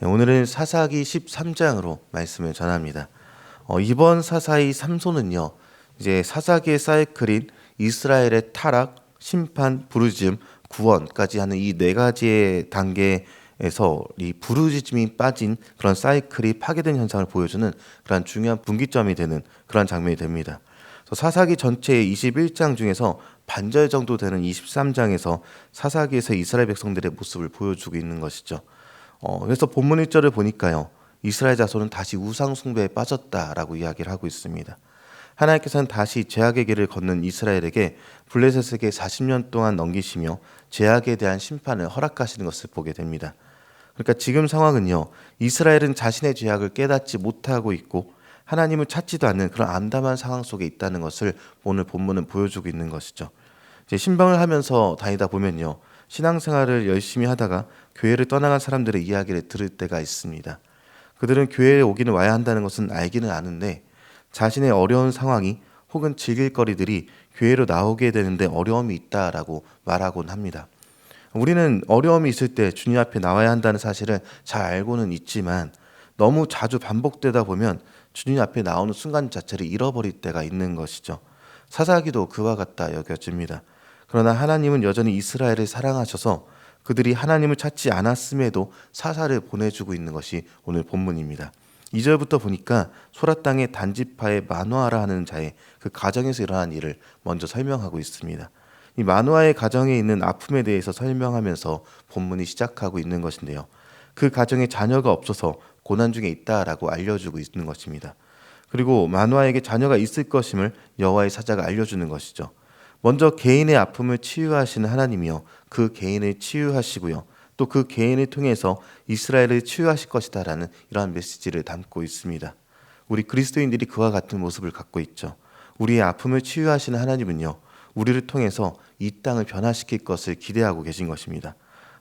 네, 오늘은 사사기 13장으로 말씀을 전합니다. 이번 사사의 삼소는요, 이제 사사기의 사이클인 이스라엘의 타락, 심판, 부르짖음, 구원까지 하는 이 네 가지의 단계에서 이 부르짖음이 빠진 그런 사이클이 파괴된 현상을 보여주는 그런 중요한 분기점이 되는 그런 장면이 됩니다. 그래서 사사기 전체의 21장 중에서 반절 정도 되는 23장에서 사사기에서 이스라엘 백성들의 모습을 보여주고 있는 것이죠. 그래서 본문 1절을 보니까요, 이스라엘 자손은 다시 우상 숭배에 빠졌다라고 이야기를 하고 있습니다. 하나님께서는 다시 제약의 길을 걷는 이스라엘에게 블레셋에게 40년 동안 넘기시며 제약에 대한 심판을 허락하시는 것을 보게 됩니다. 그러니까 지금 상황은요, 이스라엘은 자신의 죄악을 깨닫지 못하고 있고 하나님을 찾지도 않는 그런 암담한 상황 속에 있다는 것을 오늘 본문은 보여주고 있는 것이죠. 이제 신방을 하면서 다니다 보면요, 신앙생활을 열심히 하다가 교회를 떠나간 사람들의 이야기를 들을 때가 있습니다. 그들은 교회에 오기는 와야 한다는 것은 알기는 아는데 자신의 어려운 상황이 혹은 즐길 거리들이 교회로 나오게 되는데 어려움이 있다라고 말하곤 합니다. 우리는 어려움이 있을 때 주님 앞에 나와야 한다는 사실을 잘 알고는 있지만 너무 자주 반복되다 보면 주님 앞에 나오는 순간 자체를 잃어버릴 때가 있는 것이죠. 사사기도 그와 같다 여겨집니다. 그러나 하나님은 여전히 이스라엘을 사랑하셔서 그들이 하나님을 찾지 않았음에도 사사를 보내주고 있는 것이 오늘 본문입니다. 2절부터 보니까 소라 땅의 단지파의 마노아라 하는 자의 그 가정에서 일어난 일을 먼저 설명하고 있습니다. 이 마노아의 가정에 있는 아픔에 대해서 설명하면서 본문이 시작하고 있는 것인데요. 그 가정에 자녀가 없어서 고난 중에 있다라고 알려주고 있는 것입니다. 그리고 마노아에게 자녀가 있을 것임을 여호와의 사자가 알려주는 것이죠. 먼저 개인의 아픔을 치유하시는 하나님이요, 그 개인을 치유하시고요, 또 그 개인을 통해서 이스라엘을 치유하실 것이다라는 이러한 메시지를 담고 있습니다. 우리 그리스도인들이 그와 같은 모습을 갖고 있죠. 우리의 아픔을 치유하시는 하나님은요, 우리를 통해서 이 땅을 변화시킬 것을 기대하고 계신 것입니다.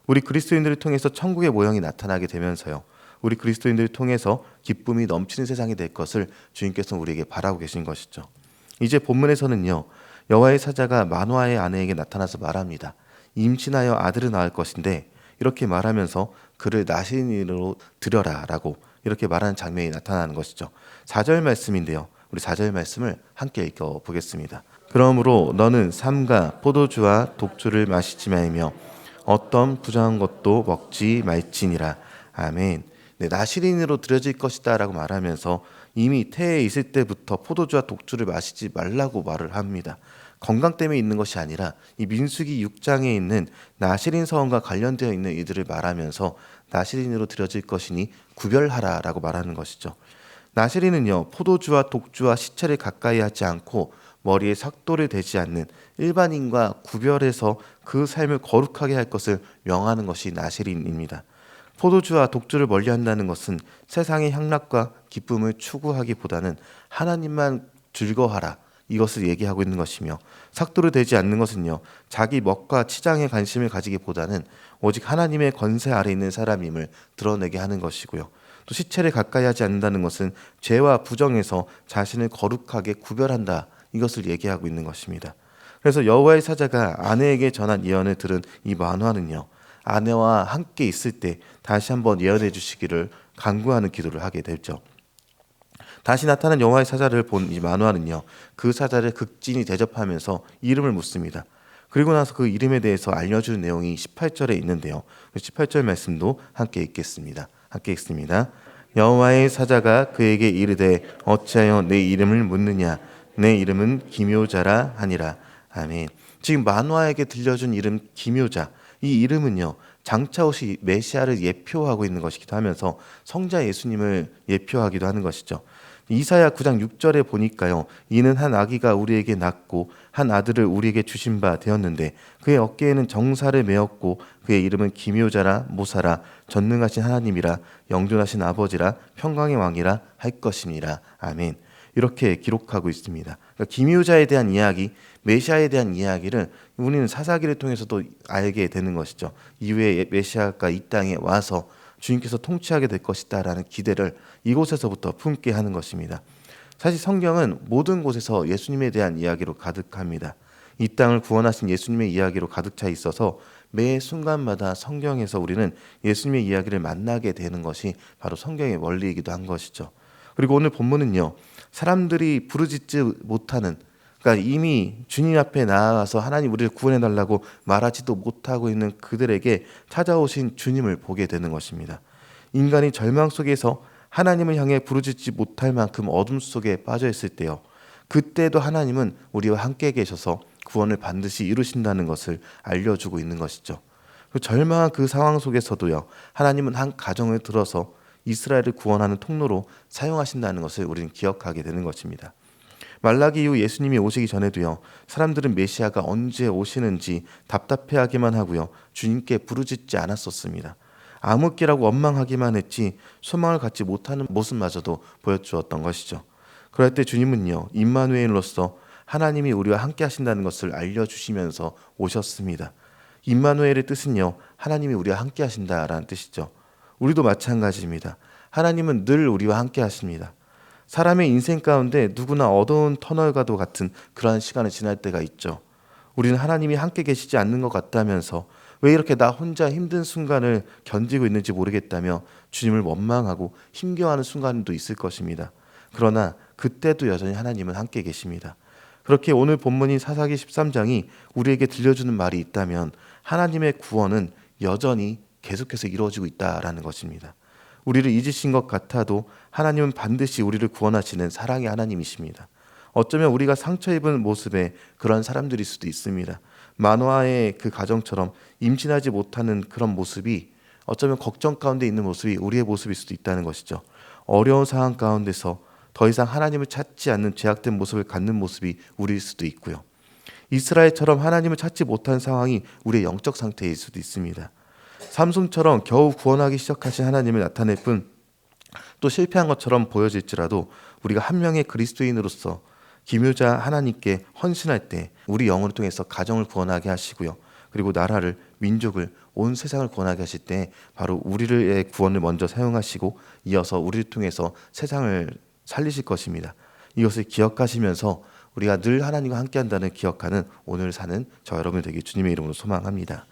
우리 그리스도인들을 통해서 천국의 모형이 나타나게 되면서요, 우리 그리스도인들을 통해서 기쁨이 넘치는 세상이 될 것을 주님께서 우리에게 바라고 계신 것이죠. 이제 본문에서는요, 여호와의 사자가 마노아의 아내에게 나타나서 말합니다. 임신하여 아들을 낳을 것인데 이렇게 말하면서 그를 나시린으로 드려라 라고 이렇게 말하는 장면이 나타나는 것이죠. 4절 말씀인데요, 우리 4절 말씀을 함께 읽어보겠습니다. 그러므로 너는 삼가 포도주와 독주를 마시지 말며 어떤 부정한 것도 먹지 말지니라. 아멘. 네, 나시린으로 드려질 것이다 라고 말하면서 이미 태에 있을 때부터 포도주와 독주를 마시지 말라고 말을 합니다. 건강 때문에 있는 것이 아니라 이 민수기 6장에 있는 나시린 서원과 관련되어 있는 이들을 말하면서 나시린으로 드려질 것이니 구별하라라고 말하는 것이죠. 나시린은요, 포도주와 독주와 시체를 가까이 하지 않고 머리에 삭도를 대지 않는 일반인과 구별해서 그 삶을 거룩하게 할 것을 명하는 것이 나시린입니다. 포도주와 독주를 멀리한다는 것은 세상의 향락과 기쁨을 추구하기보다는 하나님만 즐거워하라, 이것을 얘기하고 있는 것이며, 삭도를 대지 않는 것은요, 자기 멋과 치장에 관심을 가지기보다는 오직 하나님의 권세 아래 있는 사람임을 드러내게 하는 것이고요. 또 시체를 가까이 하지 않는다는 것은 죄와 부정에서 자신을 거룩하게 구별한다, 이것을 얘기하고 있는 것입니다. 그래서 여호와의 사자가 아내에게 전한 예언을 들은 이 마노아는요, 아내와 함께 있을 때 다시 한번 예언해 주시기를 간구하는 기도를 하게 되죠. 다시 나타난 여호와의 사자를 본 이 마노아는요, 그 사자를 극진히 대접하면서 이름을 묻습니다. 그리고 나서 그 이름에 대해서 알려주는 내용이 18절에 있는데요, 18절 말씀도 함께 읽겠습니다. 함께 읽습니다. 여호와의 사자가 그에게 이르되 어찌하여 내 이름을 묻느냐, 내 이름은 기묘자라 하니라. 아멘. 지금 마노아에게 들려준 이름 기묘자, 이 이름은요, 장차 오실 메시아를 예표하고 있는 것이기도 하면서 성자 예수님을 예표하기도 하는 것이죠. 이사야 9장 6절에 보니까요, 이는 한 아기가 우리에게 낳고 한 아들을 우리에게 주신 바 되었는데 그의 어깨에는 정사를 메었고 그의 이름은 기묘자라 모사라 전능하신 하나님이라 영존하신 아버지라 평강의 왕이라 할 것이니라. 아멘. 이렇게 기록하고 있습니다. 그러니까 기묘자에 대한 이야기, 메시아에 대한 이야기를 우리는 사사기를 통해서도 알게 되는 것이죠. 이후에 메시아가 이 땅에 와서 주님께서 통치하게 될 것이다라는 기대를 이곳에서부터 품게 하는 것입니다. 사실 성경은 모든 곳에서 예수님에 대한 이야기로 가득합니다. 이 땅을 구원하신 예수님의 이야기로 가득 차 있어서 매 순간마다 성경에서 우리는 예수님의 이야기를 만나게 되는 것이 바로 성경의 원리이기도 한 것이죠. 그리고 오늘 본문은요, 사람들이 부르짖지 못하는, 그러니까 이미 주님 앞에 나아가서 하나님 우리를 구원해 달라고 말하지도 못하고 있는 그들에게 찾아오신 주님을 보게 되는 것입니다. 인간이 절망 속에서 하나님을 향해 부르짖지 못할 만큼 어둠 속에 빠져 있을 때요, 그때도 하나님은 우리와 함께 계셔서 구원을 반드시 이루신다는 것을 알려주고 있는 것이죠. 절망한 그 상황 속에서도요, 하나님은 한 가정을 들어서 이스라엘을 구원하는 통로로 사용하신다는 것을 우리는 기억하게 되는 것입니다. 말라기 이후 예수님이 오시기 전에도요, 사람들은 메시아가 언제 오시는지 답답해하기만 하고요, 주님께 부르짖지 않았었습니다. 암흑기라고 원망하기만 했지 소망을 갖지 못하는 모습마저도 보여주었던 것이죠. 그럴 때 주님은요, 임마누엘로서 하나님이 우리와 함께 하신다는 것을 알려주시면서 오셨습니다. 임마누엘의 뜻은요, 하나님이 우리와 함께 하신다라는 뜻이죠. 우리도 마찬가지입니다. 하나님은 늘 우리와 함께 하십니다. 사람의 인생 가운데 누구나 어두운 터널과도 같은 그러한 시간을 지날 때가 있죠. 우리는 하나님이 함께 계시지 않는 것 같다면서 왜 이렇게 나 혼자 힘든 순간을 견디고 있는지 모르겠다며 주님을 원망하고 힘겨워하는 순간도 있을 것입니다. 그러나 그때도 여전히 하나님은 함께 계십니다. 그렇게 오늘 본문인 사사기 13장이 우리에게 들려주는 말이 있다면 하나님의 구원은 여전히 계속해서 이루어지고 있다라는 것입니다. 우리를 잊으신 것 같아도 하나님은 반드시 우리를 구원하시는 사랑의 하나님이십니다. 어쩌면 우리가 상처 입은 모습의 그런 사람들일 수도 있습니다. 만화의 그 가정처럼 임신하지 못하는 그런 모습이 어쩌면 걱정 가운데 있는 모습이 우리의 모습일 수도 있다는 것이죠. 어려운 상황 가운데서 더 이상 하나님을 찾지 않는 죄악된 모습을 갖는 모습이 우리일 수도 있고요. 이스라엘처럼 하나님을 찾지 못한 상황이 우리의 영적 상태일 수도 있습니다. 삼손처럼 겨우 구원하기 시작하신 하나님을 나타낼 뿐 또 실패한 것처럼 보여질지라도 우리가 한 명의 그리스도인으로서 기묘자 하나님께 헌신할 때 우리 영혼을 통해서 가정을 구원하게 하시고요. 그리고 나라를, 민족을, 온 세상을 구원하게 하실 때 바로 우리의 구원을 먼저 사용하시고 이어서 우리를 통해서 세상을 살리실 것입니다. 이것을 기억하시면서 우리가 늘 하나님과 함께한다는 기억하는 오늘 사는 저 여러분 되기 주님의 이름으로 소망합니다.